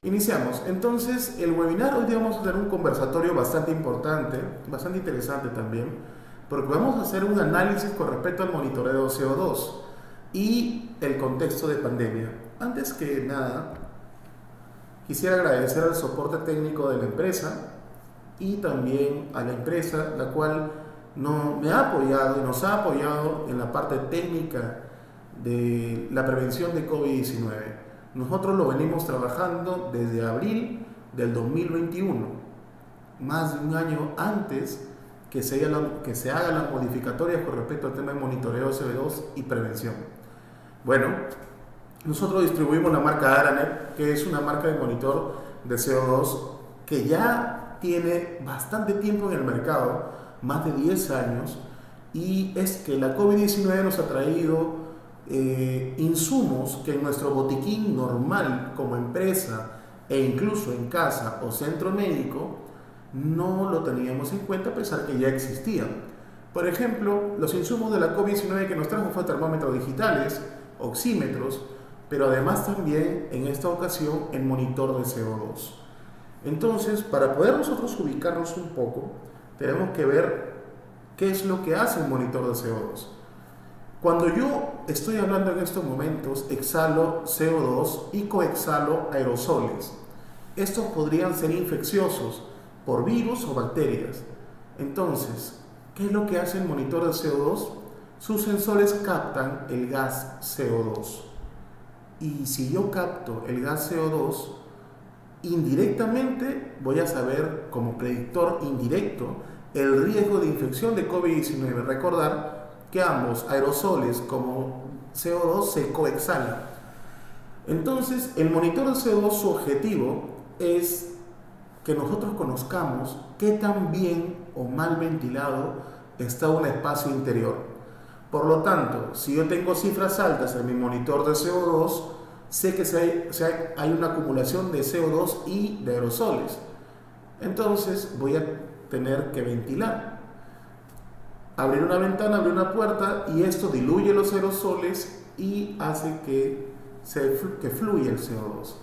Iniciamos. Entonces, el webinar hoy día vamos a tener un conversatorio bastante importante, bastante interesante también, porque vamos a hacer un análisis con respecto al monitoreo de CO2 y el contexto de pandemia. Antes que nada, quisiera agradecer al soporte técnico de la empresa y también a la empresa, la cual me ha apoyado y nos ha apoyado en la parte técnica de la prevención de COVID-19. Nosotros lo venimos trabajando desde abril del 2021, más de un año antes que se hagan las modificatorias con respecto al tema de monitoreo CO2 y prevención. Bueno, nosotros distribuimos la marca Aranet, que es una marca de monitor de CO2 que ya tiene bastante tiempo en el mercado, más de 10 años, y es que la COVID-19 nos ha traído insumos que en nuestro botiquín normal como empresa e incluso en casa o centro médico no lo teníamos en cuenta a pesar que ya existían. Por ejemplo, los insumos de la COVID-19 que nos trajo fue termómetros digitales, oxímetros, pero además también en esta ocasión el monitor de CO2. Entonces, para poder nosotros ubicarnos un poco, tenemos que ver qué es lo que hace un monitor de CO2. Cuando yo estoy hablando en estos momentos, exhalo CO2 y coexhalo aerosoles. Estos podrían ser infecciosos por virus o bacterias. Entonces, ¿qué es lo que hace el monitor de CO2? Sus sensores captan el gas CO2. Y si yo capto el gas CO2, indirectamente voy a saber, como predictor indirecto, el riesgo de infección de COVID-19. Recordar que ambos aerosoles como CO2 se coexhalan. Entonces, el monitor de CO2, su objetivo es que nosotros conozcamos qué tan bien o mal ventilado está un espacio interior. Por lo tanto, si yo tengo cifras altas en mi monitor de CO2, sé que hay una acumulación de CO2 y de aerosoles. Entonces, voy a tener que ventilar. Abrir una ventana, abrir una puerta, y esto diluye los aerosoles y hace que fluya el CO2.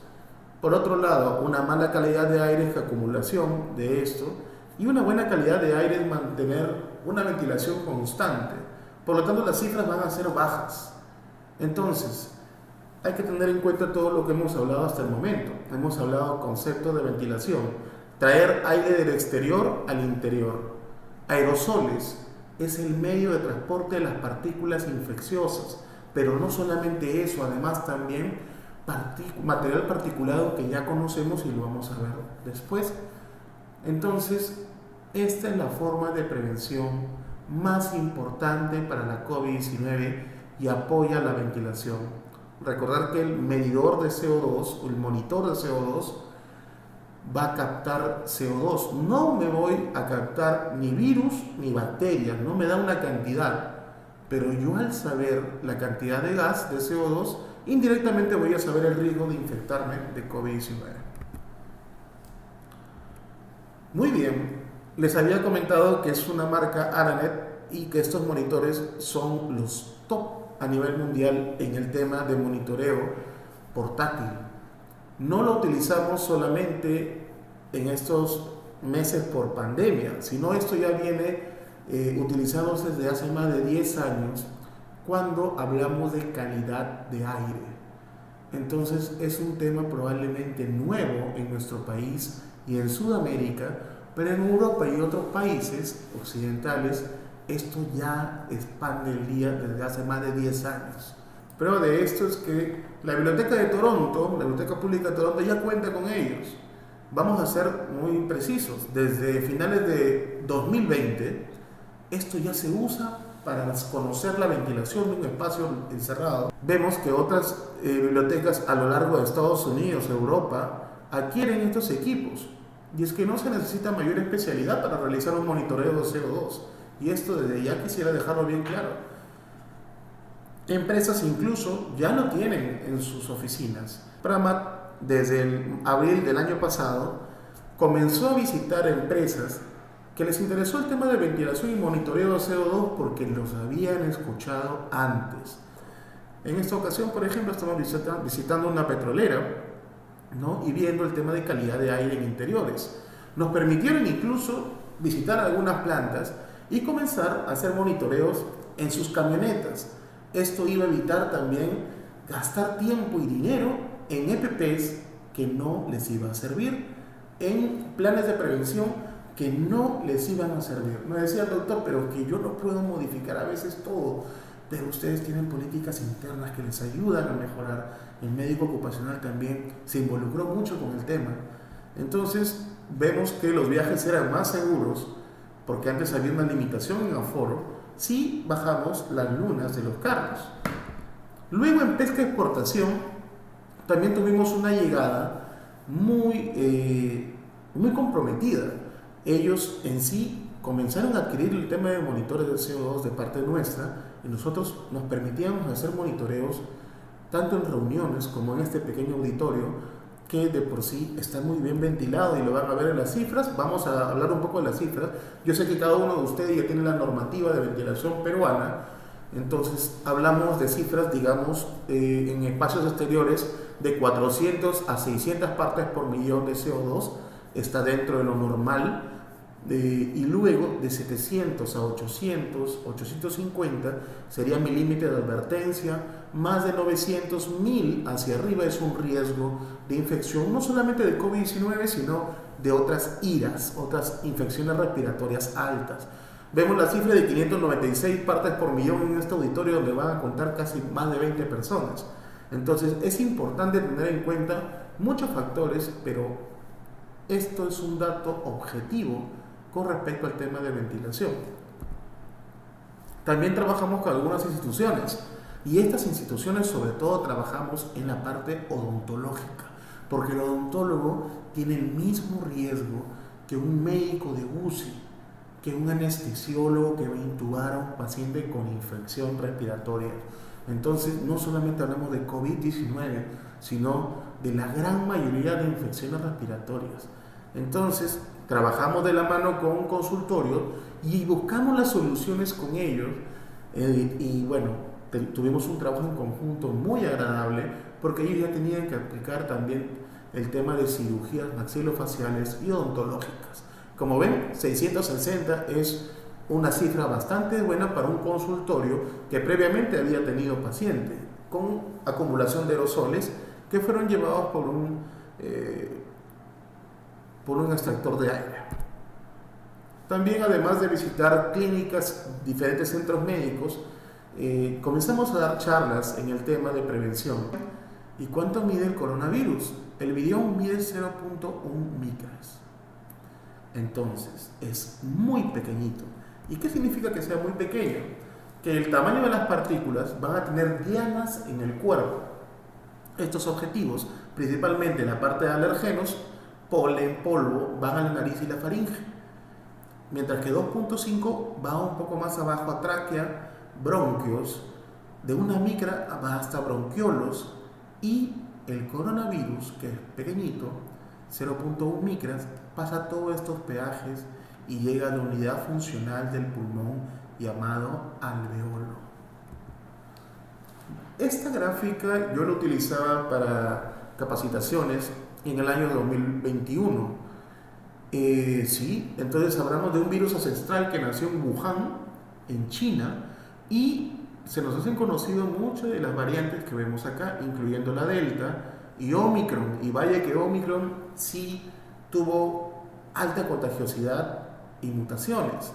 Por otro lado, una mala calidad de aire es la acumulación de esto, y una buena calidad de aire es mantener una ventilación constante. Por lo tanto, las cifras van a ser bajas. Entonces, hay que tener en cuenta todo lo que hemos hablado hasta el momento. Hemos hablado conceptos de ventilación, traer aire del exterior al interior. Aerosoles es el medio de transporte de las partículas infecciosas, pero no solamente eso, además también material particulado que ya conocemos y lo vamos a ver después. Entonces, esta es la forma de prevención más importante para la COVID-19 y apoya la ventilación. Recordar que el medidor de CO2 o el monitor de CO2 va a captar CO2. No me voy a captar ni virus ni bacterias, no me da una cantidad, pero yo al saber la cantidad de gas de CO2, indirectamente voy a saber el riesgo de infectarme de COVID-19. Muy bien, les había comentado que es una marca Aranet y que estos monitores son los top a nivel mundial en el tema de monitoreo portátil. No lo utilizamos solamente en estos meses por pandemia, sino esto ya viene utilizándose desde hace más de 10 años cuando hablamos de calidad de aire. Entonces es un tema probablemente nuevo en nuestro país y en Sudamérica, pero en Europa y otros países occidentales esto ya expande el día desde hace más de 10 años. Prueba de esto es que la Biblioteca de Toronto, la Biblioteca Pública de Toronto, ya cuenta con ellos. Vamos a ser muy precisos. Desde finales de 2020, esto ya se usa para conocer la ventilación de un espacio encerrado. Vemos que otras bibliotecas a lo largo de Estados Unidos, Europa, adquieren estos equipos. Y es que no se necesita mayor especialidad para realizar un monitoreo de CO2. Y esto desde ya quisiera dejarlo bien claro. Empresas incluso ya lo tienen en sus oficinas. Pramat, desde el abril del año pasado, comenzó a visitar empresas que les interesó el tema de ventilación y monitoreo de CO2 porque los habían escuchado antes. En esta ocasión, por ejemplo, estamos visitando una petrolera ¿no? Y viendo el tema de calidad de aire en interiores. Nos permitieron incluso visitar algunas plantas y comenzar a hacer monitoreos en sus camionetas. Esto iba a evitar también gastar tiempo y dinero en EPPs que no les iba a servir, en planes de prevención que no les iban a servir. Me decía el doctor, pero que yo no puedo modificar a veces todo, pero ustedes tienen políticas internas que les ayudan a mejorar. El médico ocupacional también se involucró mucho con el tema. Entonces vemos que los viajes eran más seguros, porque antes había una limitación en aforo, si bajamos las lunas de los carros. Luego en pesca exportación también tuvimos una llegada muy comprometida. Ellos en sí comenzaron a adquirir el tema de monitores de CO2 de parte nuestra y nosotros nos permitíamos hacer monitoreos tanto en reuniones como en este pequeño auditorio que de por sí está muy bien ventilado y lo van a ver en las cifras. Vamos a hablar un poco de las cifras. Yo sé que cada uno de ustedes ya tiene la normativa de ventilación peruana, entonces hablamos de cifras, digamos, en espacios exteriores de 400 a 600 partes por millón de CO2, está dentro de lo normal. Y luego de 700 a 800, 850 sería mi límite de advertencia. Más de 900.000 hacia arriba es un riesgo de infección, no solamente de COVID-19, sino de otras IRAs, otras infecciones respiratorias altas. Vemos la cifra de 596 partes por millón en este auditorio, donde van a contar casi más de 20 personas. Entonces es importante tener en cuenta muchos factores, pero esto es un dato objetivo con respecto al tema de ventilación. También trabajamos con algunas instituciones y estas instituciones sobre todo trabajamos en la parte odontológica, porque el odontólogo tiene el mismo riesgo que un médico de UCI, que un anestesiólogo que va a intubar a un paciente con infección respiratoria. Entonces no solamente hablamos de COVID-19, sino de la gran mayoría de infecciones respiratorias. Entonces trabajamos de la mano con un consultorio y buscamos las soluciones con ellos y bueno, tuvimos un trabajo en conjunto muy agradable porque ellos ya tenían que aplicar también el tema de cirugías maxilofaciales y odontológicas. Como ven, 660 es una cifra bastante buena para un consultorio que previamente había tenido paciente con acumulación de aerosoles que fueron llevados por un extractor de aire. También, además de visitar clínicas, diferentes centros médicos, comenzamos a dar charlas en el tema de prevención. ¿Y cuánto mide el coronavirus? El virión mide 0.1 micras. Entonces, es muy pequeñito. ¿Y qué significa que sea muy pequeño? Que el tamaño de las partículas van a tener dianas en el cuerpo. Estos objetivos, principalmente la parte de alergenos, polen, polvo, van a la nariz y la faringe. Mientras que 2.5 va un poco más abajo a tráquea, bronquios, de una micra va hasta bronquiolos, y el coronavirus, que es pequeñito, 0.1 micras, pasa todos estos peajes y llega a la unidad funcional del pulmón llamado alveolo. Esta gráfica yo la utilizaba para capacitaciones en el año 2021. Sí, entonces hablamos de un virus ancestral que nació en Wuhan, en China, y se nos hacen conocido muchas de las variantes que vemos acá, incluyendo la Delta y Omicron. Y vaya que Omicron sí tuvo alta contagiosidad y mutaciones,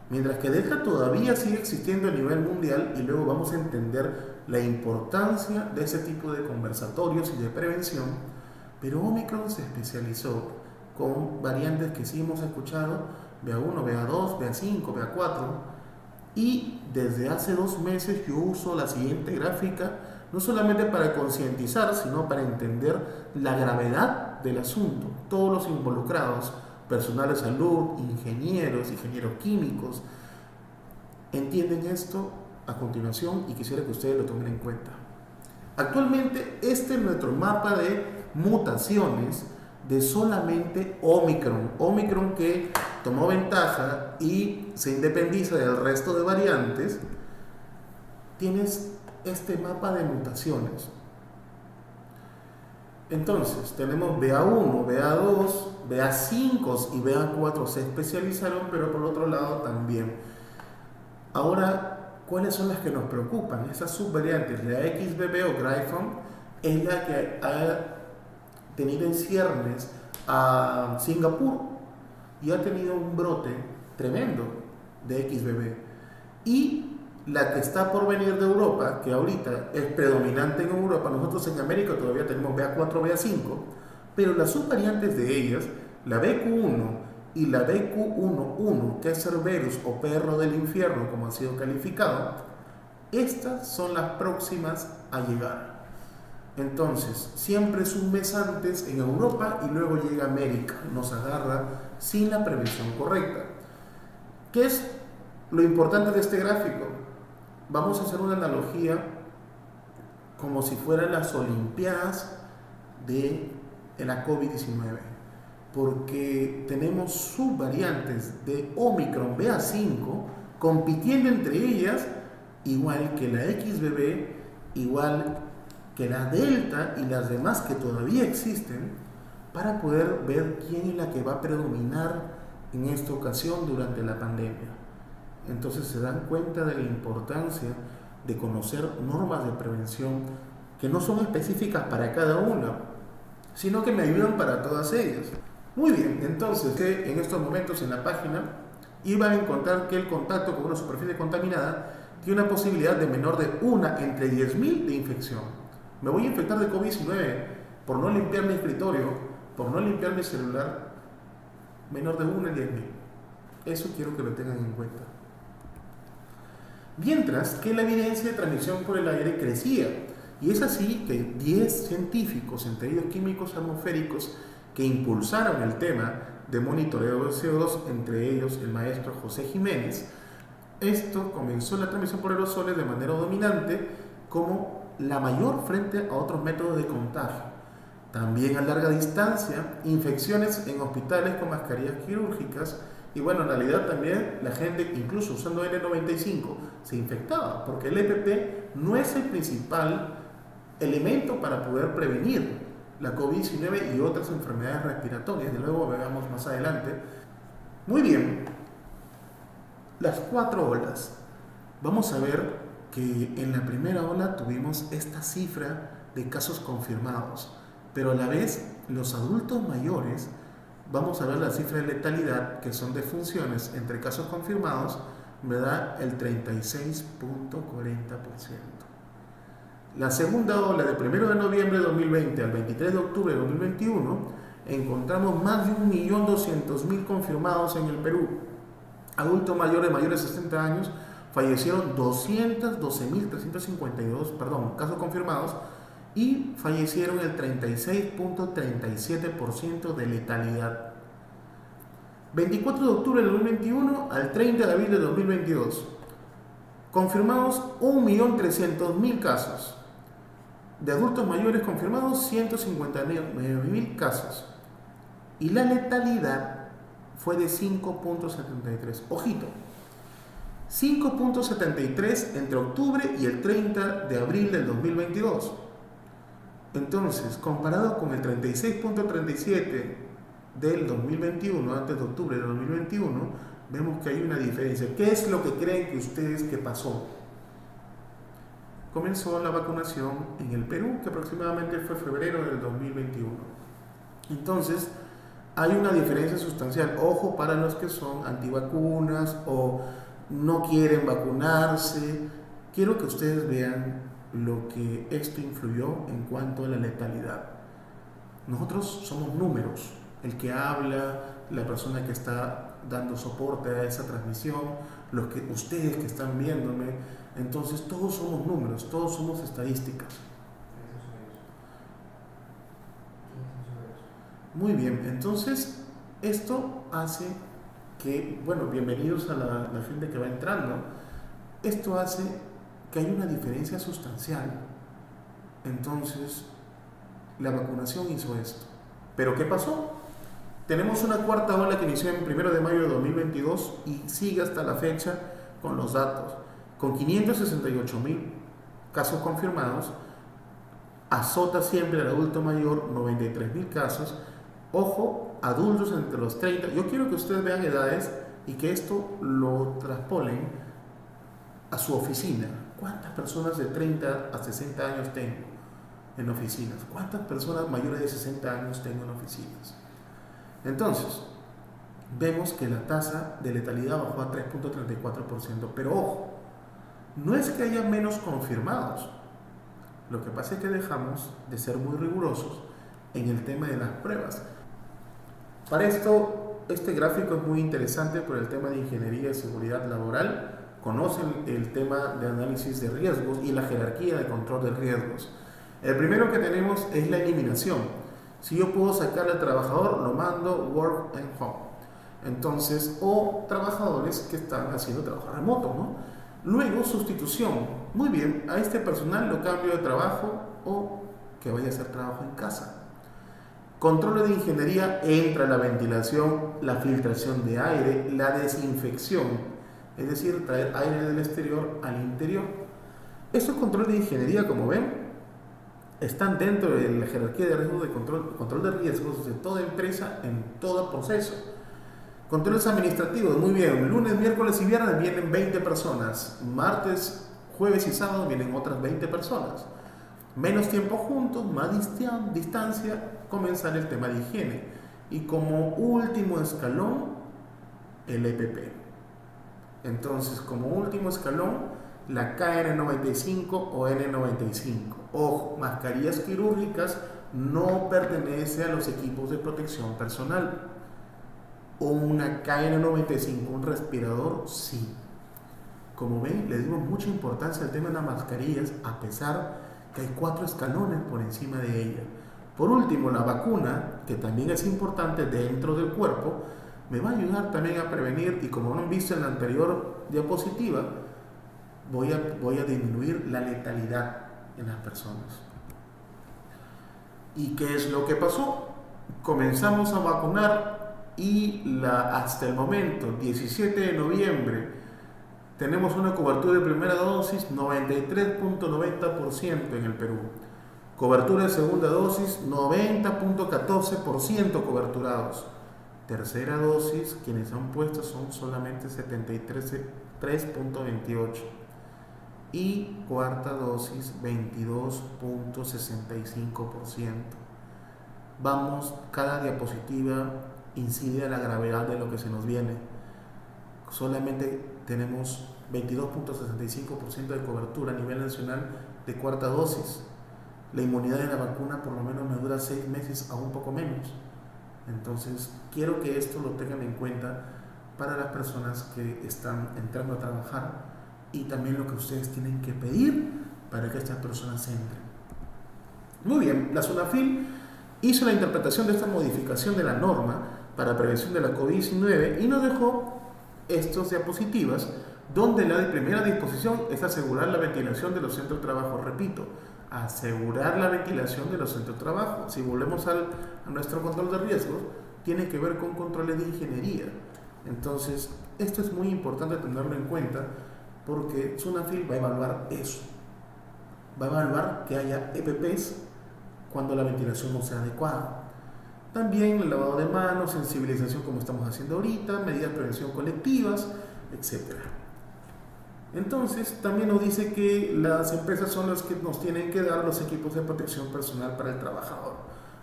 mientras que Delta todavía sigue existiendo a nivel mundial, y luego vamos a entender la importancia de ese tipo de conversatorios y de prevención. Pero Omicron se especializó con variantes que sí hemos escuchado, BA1, BA2, BA5, BA4, y desde hace 2 meses yo uso la siguiente gráfica, no solamente para concientizar, sino para entender la gravedad del asunto. Todos los involucrados, personal de salud, ingenieros químicos, entienden esto a continuación y quisiera que ustedes lo tomen en cuenta. Actualmente este es nuestro mapa de mutaciones de solamente Omicron. Omicron que tomó ventaja y se independiza del resto de variantes. Tienes este mapa de mutaciones. Entonces, tenemos BA1, BA2, BA5 y BA4 se especializaron, pero por otro lado también. Ahora, ¿cuáles son las que nos preocupan? Esas subvariantes, la XBB o Gryphon, es la que ha tenido en ciernes a Singapur y ha tenido un brote tremendo de XBB. Y la que está por venir de Europa, que ahorita es predominante en Europa, nosotros en América todavía tenemos BA4, BA5, pero las subvariantes de ellas, la BQ1 y la BQ11, que es Cerberus o perro del infierno, como ha sido calificado, estas son las próximas a llegar. Entonces, siempre es un mes antes en Europa y luego llega a América, nos agarra sin la prevención correcta. ¿Qué es lo importante de este gráfico? Vamos a hacer una analogía como si fueran las Olimpiadas de la COVID-19, porque tenemos subvariantes de Omicron BA5 compitiendo entre ellas, igual que la XBB, igual que la Delta y las demás que todavía existen, para poder ver quién es la que va a predominar en esta ocasión durante la pandemia. Entonces se dan cuenta de la importancia de conocer normas de prevención que no son específicas para cada una, sino que me ayudan para todas ellas. Muy bien, entonces que en estos momentos en la página iban a encontrar que el contacto con una superficie contaminada tiene una posibilidad de menor de 1 entre 10.000 de infección. Me voy a infectar de COVID-19 por no limpiar mi escritorio, por no limpiar mi celular, menor de 1 en 10.000. Eso quiero que lo tengan en cuenta. Mientras que la evidencia de transmisión por el aire crecía, y es así que 10 científicos, entre ellos químicos atmosféricos, que impulsaron el tema de monitoreo de CO2, entre ellos el maestro José Jiménez, esto comenzó la transmisión por aerosoles de manera dominante como la mayor frente a otros métodos de contagio. También a larga distancia, infecciones en hospitales con mascarillas quirúrgicas. Y bueno, en realidad también la gente, incluso usando N95, se infectaba, porque el EPP no es el principal elemento para poder prevenir la COVID-19 y otras enfermedades respiratorias. De luego veamos más adelante. Muy bien, las 4 olas. Vamos a ver que en la primera ola tuvimos esta cifra de casos confirmados, pero a la vez los adultos mayores, vamos a ver la cifra de letalidad, que son defunciones entre casos confirmados, me da el 36.40%. La segunda ola, de 1 de noviembre de 2020 al 23 de octubre de 2021, encontramos más de 1.200.000 confirmados en el Perú. Adultos mayores de 60 años fallecieron 212.352 casos confirmados y fallecieron el 36.37% de letalidad. 24 de octubre de 2021 al 30 de abril de 2022, confirmados 1.300.000 casos. De adultos mayores confirmados 159.000 casos. Y la letalidad fue de 5.73. Ojito, 5.73 entre octubre y el 30 de abril del 2022. Entonces, comparado con el 36.37 del 2021, antes de octubre del 2021, vemos que hay una diferencia. ¿Qué es lo que creen que ustedes que pasó? Comenzó la vacunación en el Perú, que aproximadamente fue febrero del 2021. Entonces, hay una diferencia sustancial. Ojo para los que son antivacunas o no quieren vacunarse. Quiero que ustedes vean lo que esto influyó en cuanto a la letalidad. Nosotros somos números. El que habla, la persona que está dando soporte a esa transmisión, ustedes que están viéndome. Entonces todos somos números, todos somos estadísticas. Muy bien, entonces esto hace que, bueno, bienvenidos a la gente que va entrando. Esto hace que hay una diferencia sustancial. Entonces, la vacunación hizo esto. ¿Pero qué pasó? Tenemos una cuarta ola que inició en 1 de mayo de 2022 y sigue hasta la fecha con los datos, con 568.000 casos confirmados azota siempre al adulto mayor, 93.000 casos. Ojo, adultos entre los 30. Yo quiero que ustedes vean edades y que esto lo traspolen a su oficina. ¿Cuántas personas de 30 a 60 años tengo en oficinas? ¿Cuántas personas mayores de 60 años tengo en oficinas? Entonces, vemos que la tasa de letalidad bajó a 3.34%. Pero ojo, no es que haya menos confirmados. Lo que pasa es que dejamos de ser muy rigurosos en el tema de las pruebas. Para esto, este gráfico es muy interesante por el tema de ingeniería de seguridad laboral. Conocen el tema de análisis de riesgos y la jerarquía de control de riesgos. El primero que tenemos es la eliminación. Si yo puedo sacar al trabajador, lo mando work and home. Entonces, o trabajadores que están haciendo trabajo remoto, ¿no? Luego, sustitución. Muy bien, a este personal lo cambio de trabajo o que vaya a hacer trabajo en casa. Control de ingeniería, entra la ventilación, la filtración de aire, la desinfección, es decir, traer aire del exterior al interior. Estos controles de ingeniería, como ven, están dentro de la jerarquía de riesgos de control de riesgos de toda empresa en todo proceso. Controles administrativos, muy bien, lunes, miércoles y viernes vienen 20 personas, martes, jueves y sábado vienen otras 20 personas. Menos tiempo juntos, más distancia, comenzar el tema de higiene. Y como último escalón, el EPP. Entonces, como último escalón, la KN95 o N95. Ojo, mascarillas quirúrgicas no pertenece a los equipos de protección personal. O una KN95, un respirador, sí. Como ven, le dimos mucha importancia al tema de las mascarillas, a pesar que hay 4 escalones por encima de ella. Por último, la vacuna, que también es importante dentro del cuerpo, me va a ayudar también a prevenir, y como no han visto en la anterior diapositiva, voy a disminuir la letalidad en las personas. ¿Y qué es lo que pasó? Comenzamos a vacunar y hasta el momento, 17 de noviembre, tenemos una cobertura de primera dosis 93.90% en el Perú. Cobertura de segunda dosis 90.14% coberturados. Tercera dosis, quienes han puesto son solamente 73.28%. Y cuarta dosis 22.65%. Vamos, cada diapositiva incide a la gravedad de lo que se nos viene. Solamente tenemos 22.65% de cobertura a nivel nacional de cuarta dosis. La inmunidad de la vacuna por lo menos me dura 6 meses a un poco menos. Entonces, quiero que esto lo tengan en cuenta para las personas que están entrando a trabajar y también lo que ustedes tienen que pedir para que estas personas entren. Muy bien, la SUNAFIL hizo la interpretación de esta modificación de la norma para prevención de la COVID-19 y nos dejó estas diapositivas donde la primera disposición es asegurar la ventilación de los centros de trabajo. Repito, asegurar la ventilación de los centros de trabajo. Si volvemos a nuestro control de riesgos, tiene que ver con controles de ingeniería. Entonces, esto es muy importante tenerlo en cuenta porque SUNAFIL va a evaluar eso. Va a evaluar que haya EPPs cuando la ventilación no sea adecuada. También el lavado de manos, sensibilización como estamos haciendo ahorita, medidas de prevención colectivas, etc. Entonces, también nos dice que las empresas son las que nos tienen que dar los equipos de protección personal para el trabajador.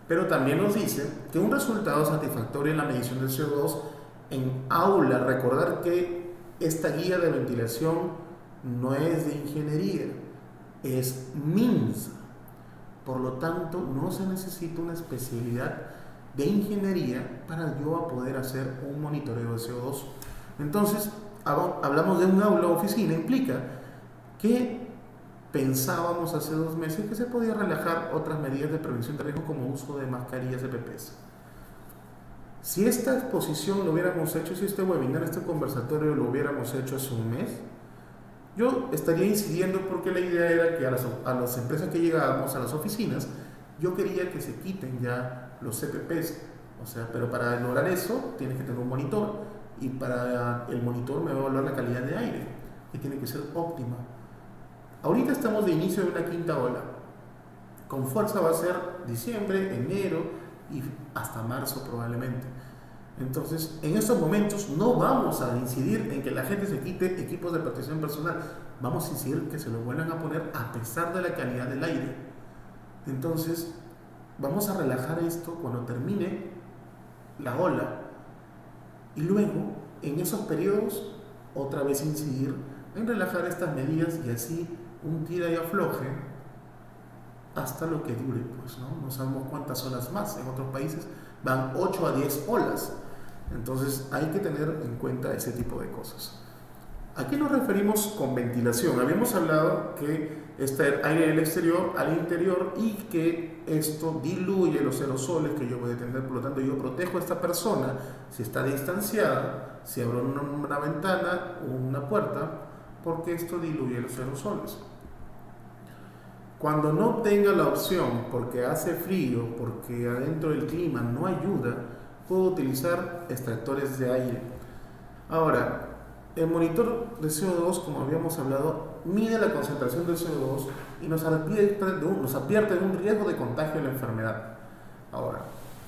Pero también nos dice que un resultado satisfactorio en la medición del CO2 en aula, recordar que esta guía de ventilación no es de ingeniería, es MINSA. Por lo tanto, no se necesita una especialidad de ingeniería para yo poder hacer un monitoreo de CO2. Entonces, hablamos de un aula o oficina, implica que pensábamos hace 2 meses que se podía relajar otras medidas de prevención de riesgo como uso de mascarillas EPPs. Si esta exposición lo hubiéramos hecho, si este webinar, este conversatorio lo hubiéramos hecho hace un mes, yo estaría incidiendo porque la idea era que a las empresas que llegábamos, a las oficinas, yo quería que se quiten ya los EPPs. O sea, pero para lograr eso tienes que tener un monitor y para el monitor me va a evaluar la calidad de aire, que tiene que ser óptima. Ahorita estamos de inicio de una quinta ola Con fuerza va a ser diciembre, enero y hasta marzo probablemente. Entonces, en estos momentos no vamos a incidir en que la gente se quite equipos de protección personal. Vamos a incidir que se lo vuelvan a poner a pesar de la calidad del aire. Entonces, vamos a relajar esto cuando termine la ola y luego, en esos periodos, otra vez incidir en relajar estas medidas y así un tira y afloje hasta lo que dure, pues, ¿no? No sabemos cuántas olas más. En otros países van 8 a 10 olas. Entonces hay que tener en cuenta ese tipo de cosas. ¿A qué nos referimos con ventilación? Habíamos hablado que este aire del exterior al interior y que esto diluye los aerosoles que yo voy a tener, por lo tanto yo protejo a esta persona si está distanciada, si abro una ventana o una puerta, porque esto diluye los aerosoles. Cuando no tenga la opción, porque hace frío, porque adentro del clima no ayuda, puedo utilizar extractores de aire. Ahora, el monitor de CO2, como habíamos hablado, mide la concentración de CO2 y nos advierte de un riesgo de contagio de la enfermedad. Ahora,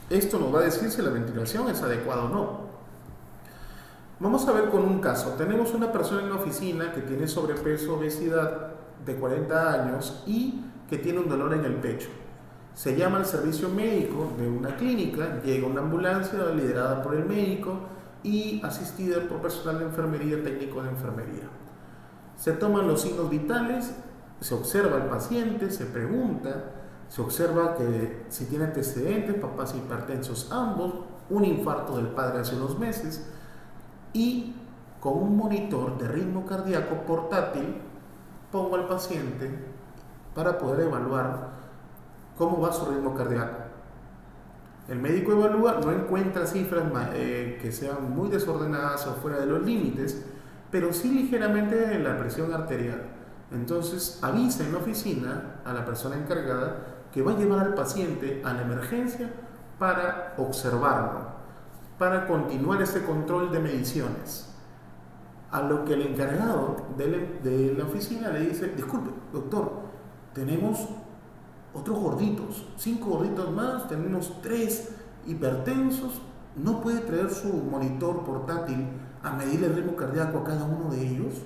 esto nos va a decir si la ventilación es adecuada o no. Vamos a ver con un caso. Tenemos una persona en la oficina que tiene sobrepeso, obesidad, de 40 años y que tiene un dolor en el pecho. Se llama al servicio médico de una clínica, llega una ambulancia liderada por el médico y asistida por personal de enfermería, técnico de enfermería. Se toman los signos vitales, se observa al paciente, se pregunta, se observa que si tiene antecedentes, papás hipertensos ambos, un infarto del padre hace unos meses y con un monitor de ritmo cardíaco portátil pongo al paciente para poder evaluar cómo va su ritmo cardíaco. El médico evalúa, no encuentra cifras que sean muy desordenadas o fuera de los límites, pero sí ligeramente en la presión arterial. Entonces avisa en la oficina a la persona encargada que va a llevar al paciente a la emergencia para observarlo, para continuar ese control de mediciones. A lo que el encargado de la oficina le dice: disculpe, doctor, tenemos otros gorditos, 5 gorditos más, tenemos 3 hipertensos, ¿no puede traer su monitor portátil a medir el ritmo cardíaco a cada uno de ellos?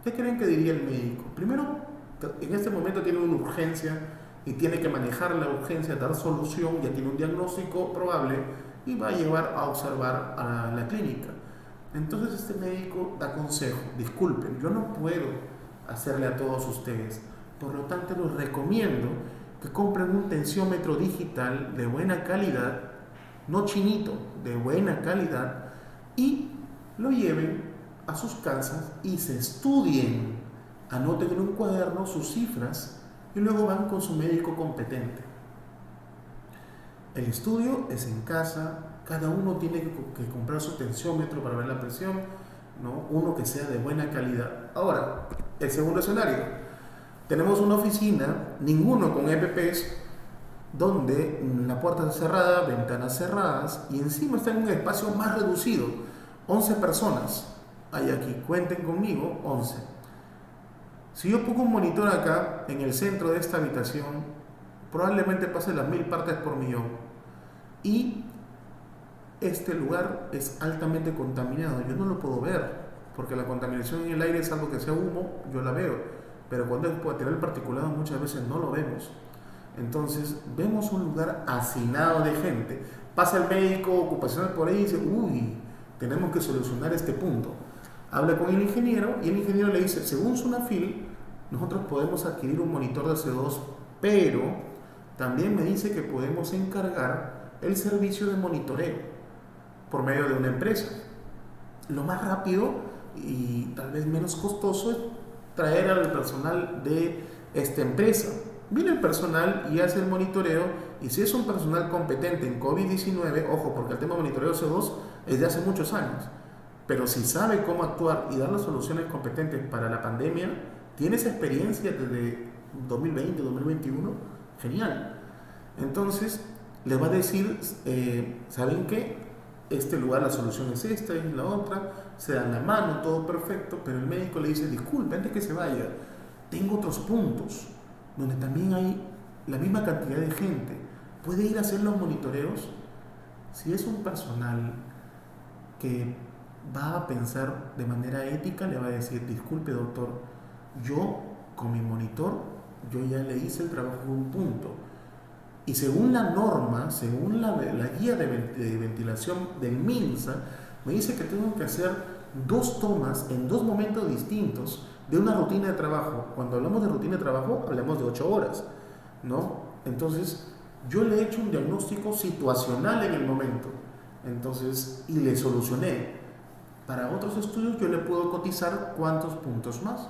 ¿Qué creen que diría el médico? Primero, en este momento tiene una urgencia y tiene que manejar la urgencia, dar solución, ya tiene un diagnóstico probable y va a llevar a observar a la clínica. Entonces este médico da consejo: disculpen, yo no puedo hacerle a todos ustedes, por lo tanto les recomiendo que compren un tensiómetro digital de buena calidad, no chinito, de buena calidad, y lo lleven a sus casas y se estudien, anoten en un cuaderno sus cifras y luego van con su médico competente. El estudio es en casa, cada uno tiene que comprar su tensiómetro para ver la presión, ¿no? Uno que sea de buena calidad. Ahora, el segundo escenario: tenemos una oficina, ninguno con EPPs, donde la puerta está cerrada, ventanas cerradas y encima está en un espacio más reducido. 11 personas hay aquí, cuenten conmigo, 11. Si yo pongo un monitor acá en el centro de esta habitación, probablemente pase las 1000 partes por millón y este lugar es altamente contaminado. Yo no lo puedo ver porque la contaminación en el aire es algo que sea humo, yo la veo, pero cuando es material particulado muchas veces no lo vemos. Entonces vemos un lugar hacinado de gente, pasa el médico ocupacional por ahí y dice: uy, tenemos que solucionar este punto. Habla con el ingeniero y el ingeniero le dice: según Sunafil, nosotros podemos adquirir un monitor de CO2, pero también me dice que podemos encargar el servicio de monitoreo por medio de una empresa. Lo más rápido y tal vez menos costoso es traer al personal de esta empresa. Viene el personal y hace el monitoreo, y si es un personal competente en COVID-19, ojo, porque el tema de monitoreo CO2 es de hace muchos años, pero si sabe cómo actuar y dar las soluciones competentes para la pandemia, tiene esa experiencia desde 2020, 2021, genial. Entonces les va a decir: ¿saben qué? Este lugar, la solución es esta y la otra, se dan la mano, todo perfecto, pero el médico le dice: disculpe, antes que se vaya, tengo otros puntos. donde también hay la misma cantidad de gente. Puede ir a hacer los monitoreos. Si es un personal que va a pensar de manera ética, le va a decir, disculpe doctor, yo con mi monitor, yo ya le hice el trabajo en un punto. Y según la norma, según la guía de ventilación del MINSA, me dice que tengo que hacer 2 tomas en 2 momentos distintos de una rutina de trabajo. Cuando hablamos de rutina de trabajo, hablamos de 8 horas, ¿no? Entonces, yo le he hecho un diagnóstico situacional en el momento. Entonces, y le solucioné. Para otros estudios yo le puedo cotizar cuántos puntos más.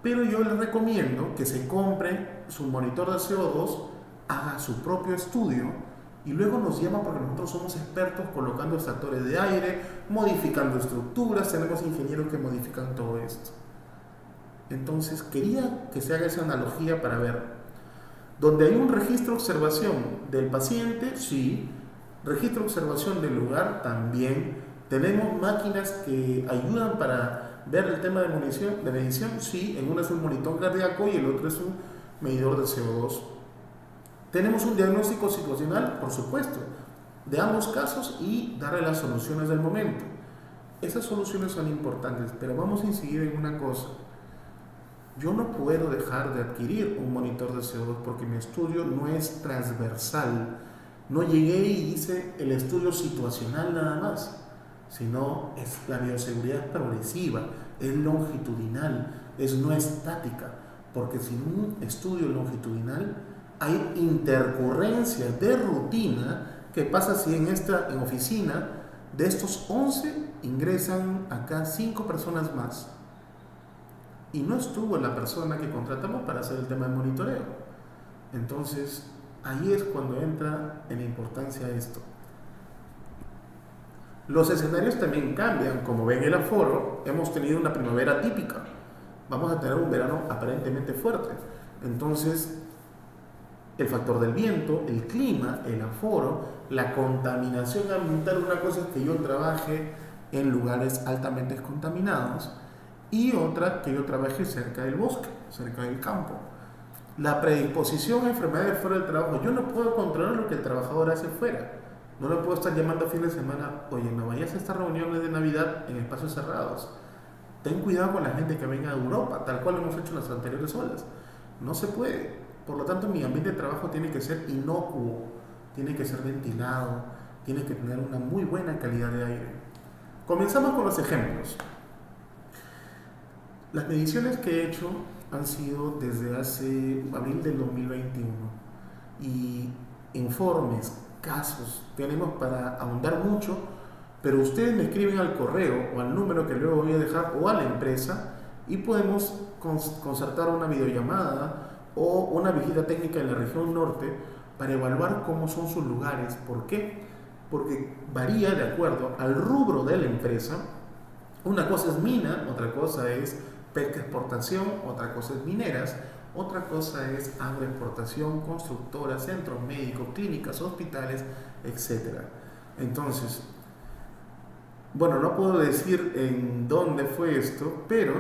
Pero yo le recomiendo que se compre su monitor de CO2, haga su propio estudio y luego nos llama, porque nosotros somos expertos colocando extractores de aire, modificando estructuras, tenemos ingenieros que modifican todo esto. Entonces quería que se haga esa analogía para ver, donde hay un registro de observación del paciente, sí, registro de observación del lugar también, tenemos máquinas que ayudan para ver el tema de medición, sí, en uno es un monitor cardíaco y el otro es un medidor de CO2. Tenemos un diagnóstico situacional, por supuesto, de ambos casos y darle las soluciones del momento. Esas soluciones son importantes, pero vamos a incidir en una cosa. Yo no puedo dejar de adquirir un monitor de CO2 porque mi estudio no es transversal. No llegué y hice el estudio situacional nada más, sino la bioseguridad es progresiva, es longitudinal, es no estática, porque sin un estudio longitudinal hay intercurrencia de rutina. ¿Qué pasa si en oficina de estos 11 ingresan acá 5 personas más? Y no estuvo la persona que contratamos para hacer el tema de monitoreo. Entonces, ahí es cuando entra en importancia esto. Los escenarios también cambian. Como ven el aforo, hemos tenido una primavera típica. Vamos a tener un verano aparentemente fuerte. Entonces, el factor del viento, el clima, el aforo, la contaminación ambiental. Una cosa es que yo trabaje en lugares altamente contaminados y otra que yo trabaje cerca del bosque, cerca del campo. La predisposición a enfermedades fuera del trabajo. Yo no puedo controlar lo que el trabajador hace fuera. No le puedo estar llamando a fin de semana, oye, no vayas a estas reuniones de Navidad en espacios cerrados. Ten cuidado con la gente que venga de Europa, tal cual lo hemos hecho en las anteriores olas. No se puede. Por lo tanto, mi ambiente de trabajo tiene que ser inocuo, tiene que ser ventilado, tiene que tener una muy buena calidad de aire. Comenzamos con los ejemplos. Las mediciones que he hecho han sido desde hace abril del 2021 y informes, casos, tenemos para ahondar mucho, pero ustedes me escriben al correo o al número que luego voy a dejar o a la empresa y podemos concertar una videollamada o una visita técnica en la región norte para evaluar cómo son sus lugares. ¿Por qué? Porque varía de acuerdo al rubro de la empresa. Una cosa es mina, otra cosa es pesca exportación, otra cosa es mineras, otra cosa es agroexportación, constructoras, centros médicos, clínicas, hospitales, etc. Entonces, bueno, no puedo decir en dónde fue esto, pero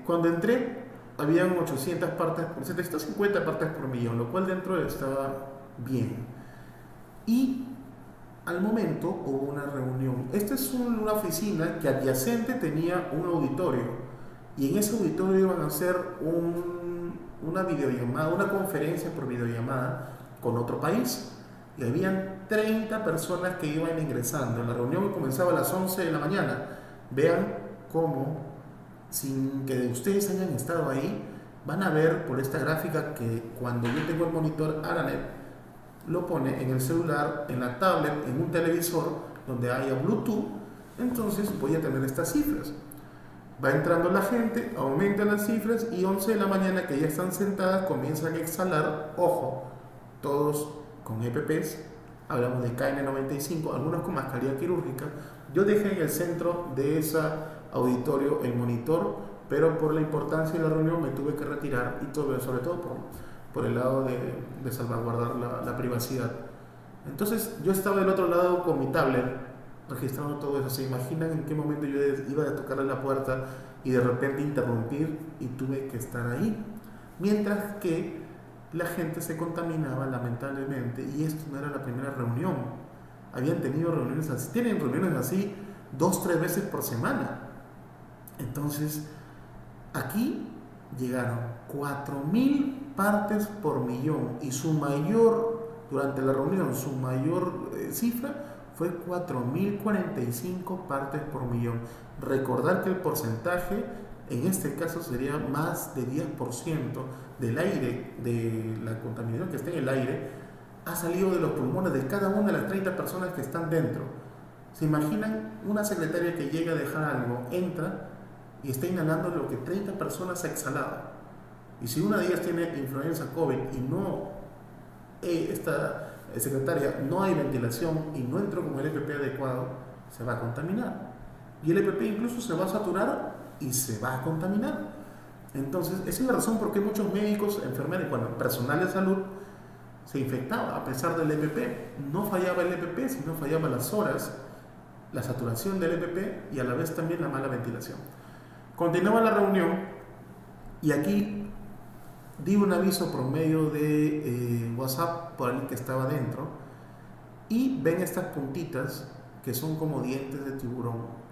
cuando entré habían 800 partes por 750 partes por millón, lo cual dentro estaba bien. Y al momento hubo una reunión. Esta es una oficina que adyacente tenía un auditorio y en ese auditorio iban a hacer una videollamada, una conferencia por videollamada con otro país y habían 30 personas que iban ingresando. La reunión comenzaba a las 11 de la mañana. Vean cómo, sin que ustedes hayan estado ahí, van a ver por esta gráfica que cuando yo tengo el monitor Aranet, lo pone en el celular, en la tablet, en un televisor donde haya Bluetooth, entonces voy a tener estas cifras. Va entrando la gente, aumentan las cifras y 11 de la mañana que ya están sentadas comienzan a exhalar, ojo, todos con EPPs, hablamos de KN95, algunos con mascarilla quirúrgica. Yo dejé en el centro de ese auditorio el monitor, pero por la importancia de la reunión me tuve que retirar y todo, sobre todo por el lado de salvaguardar la privacidad. Entonces yo estaba del otro lado con mi tablet registrando todo eso. ¿Se imaginan en qué momento yo iba a tocarle la puerta y de repente interrumpir y tuve que estar ahí? mientras que la gente se contaminaba lamentablemente, y esto no era la primera reunión. Habían tenido reuniones así, tienen reuniones así 2, 3 veces por semana. Entonces, aquí llegaron 4.000 partes por millón y su mayor, durante la reunión, su mayor cifra fue 4.045 partes por millón. Recordar que el porcentaje en este caso sería más de 10% del aire, de la contaminación que está en el aire, ha salido de los pulmones de cada una de las 30 personas que están dentro. ¿Se imaginan una secretaria que llega a dejar algo, entra y está inhalando lo que 30 personas ha exhalado? Y si una de ellas tiene influenza COVID y no, esta secretaria, no hay ventilación y no entró con el EPP adecuado, se va a contaminar. Y el EPP incluso se va a saturar y se va a contaminar. Entonces, esa es la razón por qué muchos médicos, enfermeros, bueno, personal de salud se infectaba a pesar del EPP. No fallaba el EPP, sino fallaba las horas, la saturación del EPP y a la vez también la mala ventilación. Continuaba la reunión y aquí di un aviso por medio de WhatsApp por el que estaba dentro y ven estas puntitas que son como dientes de tiburón.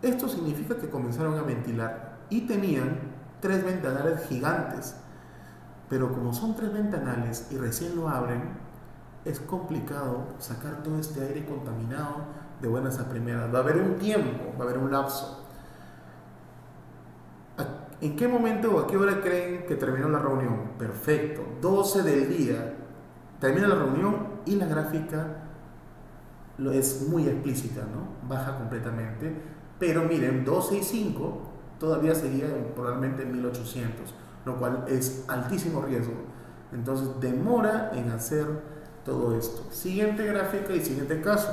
Esto significa que comenzaron a ventilar y tenían 3 ventanales gigantes, pero como son 3 ventanales y recién lo abren, es complicado sacar todo este aire contaminado de buenas a primeras. Va a haber un tiempo, va a haber un lapso. ¿En qué momento o a qué hora creen que terminó la reunión? Perfecto, 12 del día. Termina la reunión y la gráfica es muy explícita, ¿no? Baja completamente. Pero miren, 12 y 5 todavía seguía probablemente en 1800, lo cual es altísimo riesgo. Entonces demora en hacer todo esto. Siguiente gráfica y siguiente caso.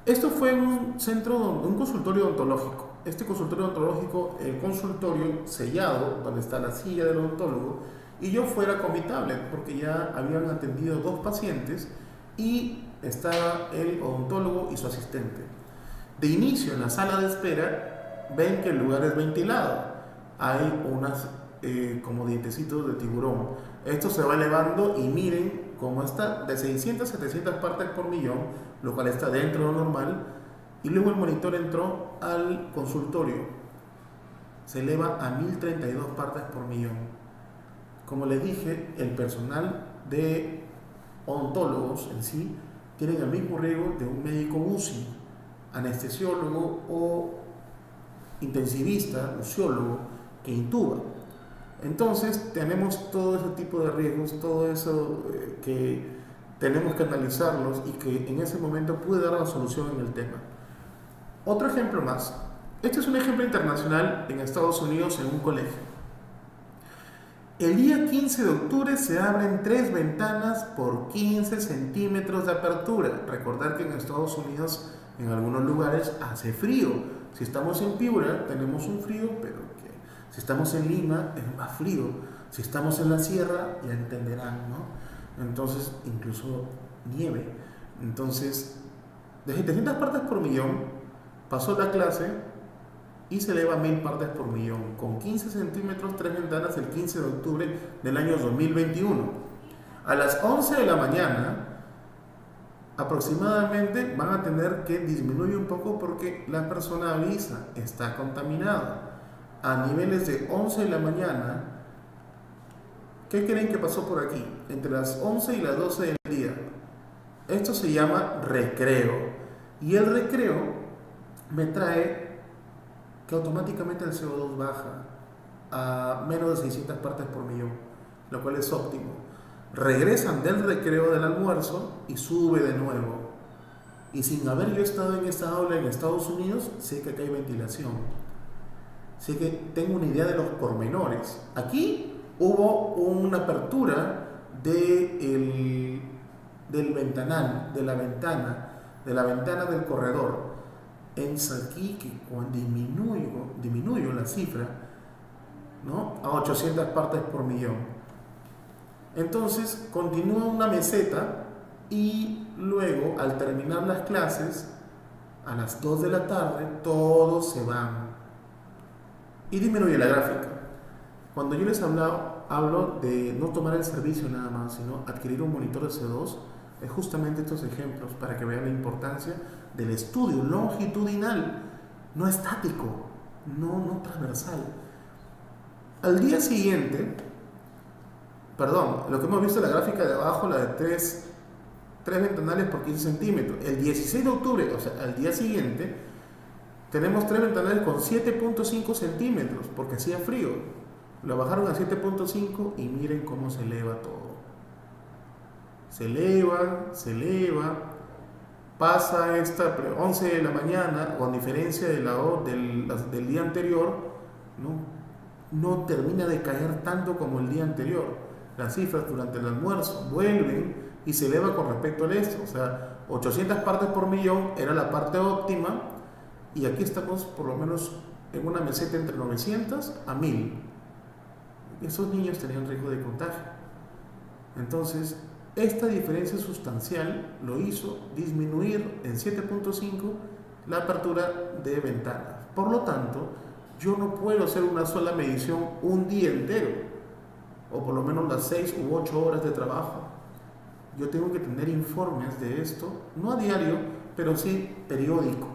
Esto fue un un consultorio odontológico. Este consultorio odontológico, el consultorio sellado, donde está la silla del odontólogo, y yo fuera con mi tablet, porque ya habían atendido 2 pacientes y estaba el odontólogo y su asistente. De inicio, en la sala de espera, ven que el lugar es ventilado. Hay unas como dientecitos de tiburón. Esto se va elevando y miren cómo está, de 600 a 700 partes por millón, lo cual está dentro de lo normal. Y luego el monitor entró al consultorio. Se eleva a 1032 partes por millón. Como les dije, el personal de odontólogos en sí tienen el mismo riesgo de un médico UCI, anestesiólogo o intensivista, museólogo, que intuba. Entonces tenemos todo ese tipo de riesgos, todo eso que tenemos que analizarlos y que en ese momento pude dar la solución en el tema. Otro ejemplo más. Este es un ejemplo internacional en Estados Unidos en un colegio. El día 15 de octubre se abren 3 ventanas por 15 centímetros de apertura. Recordar que en Estados Unidos en algunos lugares hace frío. Si estamos en Piura tenemos un frío, pero que si estamos en Lima es más frío. Si estamos en la sierra ya entenderán, ¿no? Entonces incluso nieve. Entonces de 700 partes por millón pasó la clase y se eleva a 1000 partes por millón, con 15 centímetros, 3 ventanas, el 15 de octubre del año 2021. A las 11 de la mañana, aproximadamente, van a tener que disminuir un poco porque la persona avisa, está contaminada. A niveles de 11 de la mañana, ¿qué creen que pasó por aquí? Entre las 11 y las 12 del día. Esto se llama recreo. Y el recreo me trae que automáticamente el CO2 baja a menos de 600 partes por millón, lo cual es óptimo. Regresan del recreo del almuerzo y sube de nuevo. Y sin haber yo estado en esta aula en Estados Unidos, sé que acá hay ventilación. Sé que tengo una idea de los pormenores. Aquí hubo una apertura del ventanal, de la ventana del corredor. Es aquí que cuando disminuyo la cifra, ¿no?, a 800 partes por millón. Entonces continúa una meseta y luego al terminar las clases a las 2 de la tarde todos se van y disminuye la gráfica. Cuando yo les hablo de no tomar el servicio nada más, sino adquirir un monitor de CO2, es justamente estos ejemplos para que vean la importancia del estudio longitudinal, no estático, no transversal. Al día siguiente, perdón, lo que hemos visto en la gráfica de abajo, la de tres ventanales por 15 centímetros. El 16 de octubre, o sea, al día siguiente, tenemos 3 ventanales con 7.5 centímetros, porque hacía frío. Lo bajaron a 7.5 y miren cómo se eleva todo. Se eleva, pasa esta 11 de la mañana, con diferencia del día anterior, no termina de caer tanto como el día anterior. Las cifras durante el almuerzo vuelven y se eleva con respecto al esto. O sea, 800 partes por millón era la parte óptima y aquí estamos por lo menos en una meseta entre 900 a 1000. Esos niños tenían riesgo de contagio. Entonces, esta diferencia sustancial lo hizo disminuir en 7.5 la apertura de ventanas. Por lo tanto, yo no puedo hacer una sola medición un día entero, o por lo menos las 6 u 8 horas de trabajo. Yo tengo que tener informes de esto, no a diario, pero sí periódico,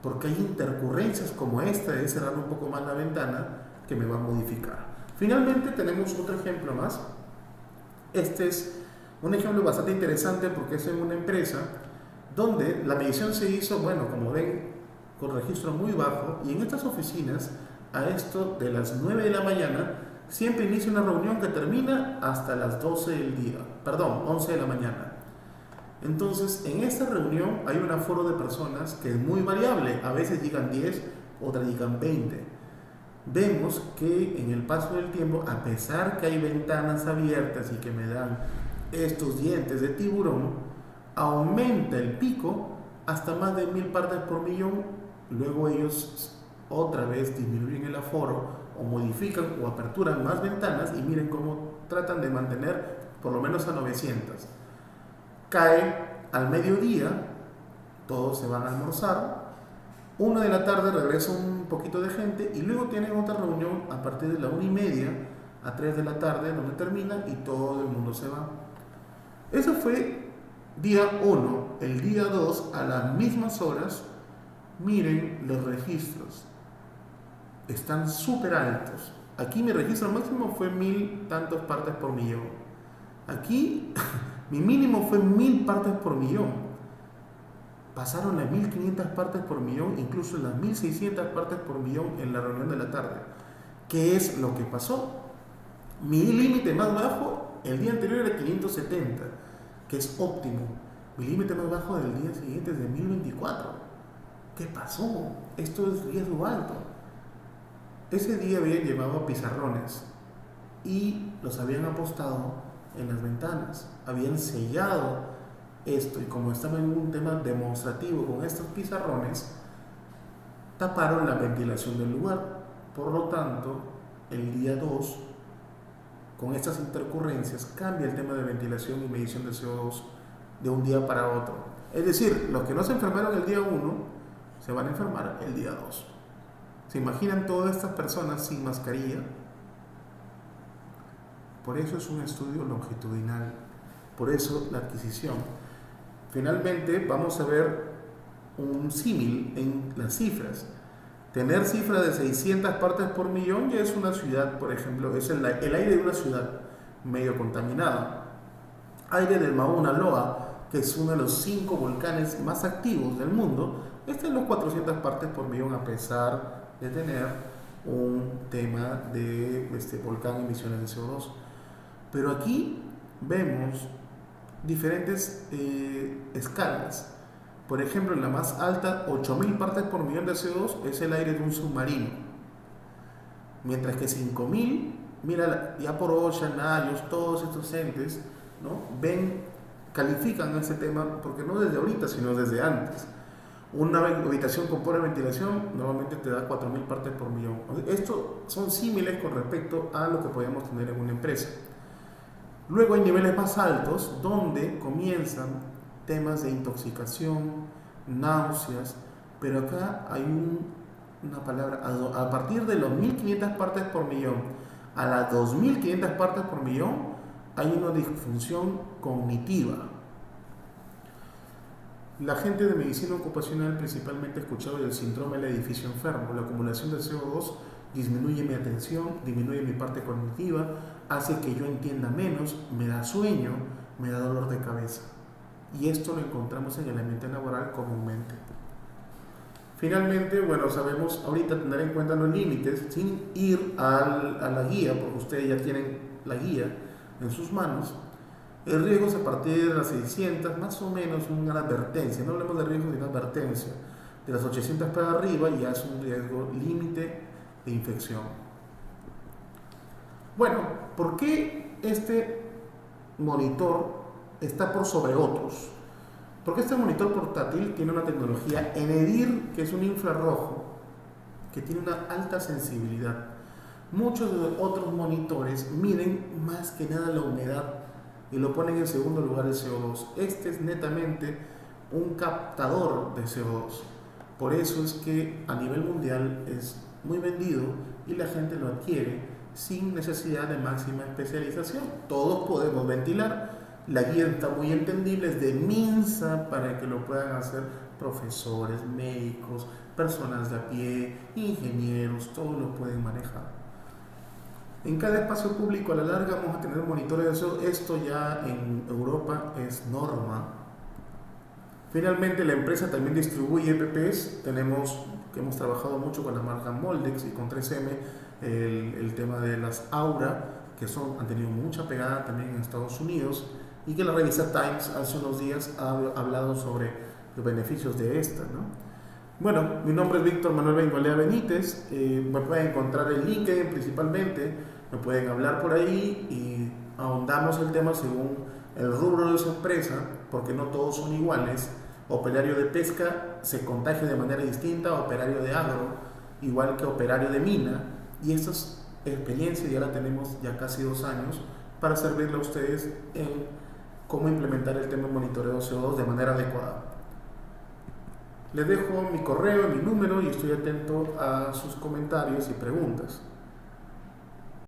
porque hay intercurrencias como esta de cerrar un poco más la ventana que me va a modificar. Finalmente tenemos otro ejemplo más. Este es un ejemplo bastante interesante porque es en una empresa donde la medición se hizo, bueno, como ven, con registro muy bajo, y en estas oficinas, a esto de las 9 de la mañana, siempre inicia una reunión que termina hasta las 12 del día, perdón, 11 de la mañana. Entonces, en esta reunión hay un aforo de personas que es muy variable, a veces llegan 10, otras llegan 20. Vemos que en el paso del tiempo, a pesar que hay ventanas abiertas y que me dan estos dientes de tiburón, aumenta el pico hasta más de 1000 partes por millón. Luego ellos otra vez disminuyen el aforo o modifican o aperturan más ventanas y miren cómo tratan de mantener por lo menos a 900. Cae al mediodía, todos se van a almorzar. 1 de la tarde regresa un poquito de gente y luego tienen otra reunión a partir de la 1:30 a 3 de la tarde donde terminan y todo el mundo se va. Eso fue día 1. El día 2 a las mismas horas, miren los registros, están súper altos. Aquí mi registro máximo fue 1000 tantos partes por millón. Aquí mi mínimo fue 1000 partes por millón. Pasaron las 1500 partes por millón, incluso las 1600 partes por millón en la reunión de la tarde. ¿Qué es lo que pasó? Mi límite más bajo el día anterior era 570, que es óptimo. Mi límite más bajo del día siguiente es de 1024. ¿Qué pasó? Esto es riesgo alto. Ese día habían llevado pizarrones y los habían apostado en las ventanas. Habían sellado esto y como estaba en un tema demonstrativo con estos pizarrones, taparon la ventilación del lugar. Por lo tanto, el día 2, con estas intercurrencias, cambia el tema de ventilación y medición de CO2 de un día para otro. Es decir, los que no se enfermaron el día 1 se van a enfermar el día 2. ¿Se imaginan todas estas personas sin mascarilla? Por eso es un estudio longitudinal, por eso la adquisición. Finalmente vamos a ver un símil en las cifras. Tener cifras de 600 partes por millón ya es una ciudad, por ejemplo, es el aire de una ciudad medio contaminada. Aire del Mauna Loa, que es uno de los 5 volcanes más activos del mundo, está en los 400 partes por millón a pesar de tener un tema de volcán emisiones de CO2. Pero aquí vemos diferentes escalas. Por ejemplo, en la más alta, 8000 partes por millón de CO2 es el aire de un submarino. Mientras que 5000, mira, ya por Ocean, IOS, todos estos entes, ¿no? Califican ese tema, porque no desde ahorita, sino desde antes. Una habitación con pobre ventilación normalmente te da 4000 partes por millón. Estos son símiles con respecto a lo que podemos tener en una empresa. Luego hay niveles más altos donde comienzan temas de intoxicación, náuseas, pero acá hay una palabra, a partir de los 1500 partes por millón a las 2.500 partes por millón, hay una disfunción cognitiva. La gente de medicina ocupacional principalmente ha escuchado del síndrome del edificio enfermo. La acumulación de CO2 disminuye mi atención, disminuye mi parte cognitiva, hace que yo entienda menos, me da sueño, me da dolor de cabeza. Y esto lo encontramos en el ambiente laboral comúnmente. Finalmente, bueno, sabemos ahorita tener en cuenta los límites sin ir a la guía, porque ustedes ya tienen la guía en sus manos. El riesgo es a partir de las 600, más o menos una advertencia, no hablemos de riesgo sino advertencia. De las 800 para arriba ya es un riesgo límite de infección. Bueno, ¿por qué este monitor está por sobre otros? Porque este monitor portátil tiene una tecnología ENEDIR, que es un infrarrojo, que tiene una alta sensibilidad. Muchos de los otros monitores miden más que nada la humedad y lo ponen en segundo lugar el CO2. Este es netamente un captador de CO2. Por eso es que a nivel mundial es muy vendido y la gente lo adquiere sin necesidad de máxima especialización. Todos podemos ventilar. La guía está muy entendible, es de Minsa para que lo puedan hacer profesores, médicos, personas de a pie, ingenieros, todos lo pueden manejar. En cada espacio público a la larga vamos a tener monitores de CO2. Esto ya en Europa es norma. Finalmente la empresa también distribuye EPPs. Hemos trabajado mucho con la marca Moldex y con 3M el tema de las Aura, que han tenido mucha pegada también en Estados Unidos, y que la revista Times hace unos días ha hablado sobre los beneficios de esta, ¿no? Bueno, mi nombre es Víctor Manuel Bengolea Benítez, me pueden encontrar en LinkedIn principalmente, me pueden hablar por ahí y ahondamos el tema según el rubro de su empresa, porque no todos son iguales. Operario de pesca se contagia de manera distinta a operario de agro, igual que operario de mina, y estas experiencias ya la tenemos ya casi 2 años para servirle a ustedes en cómo implementar el tema de monitoreo CO2 de manera adecuada. Les dejo mi correo, mi número y estoy atento a sus comentarios y preguntas.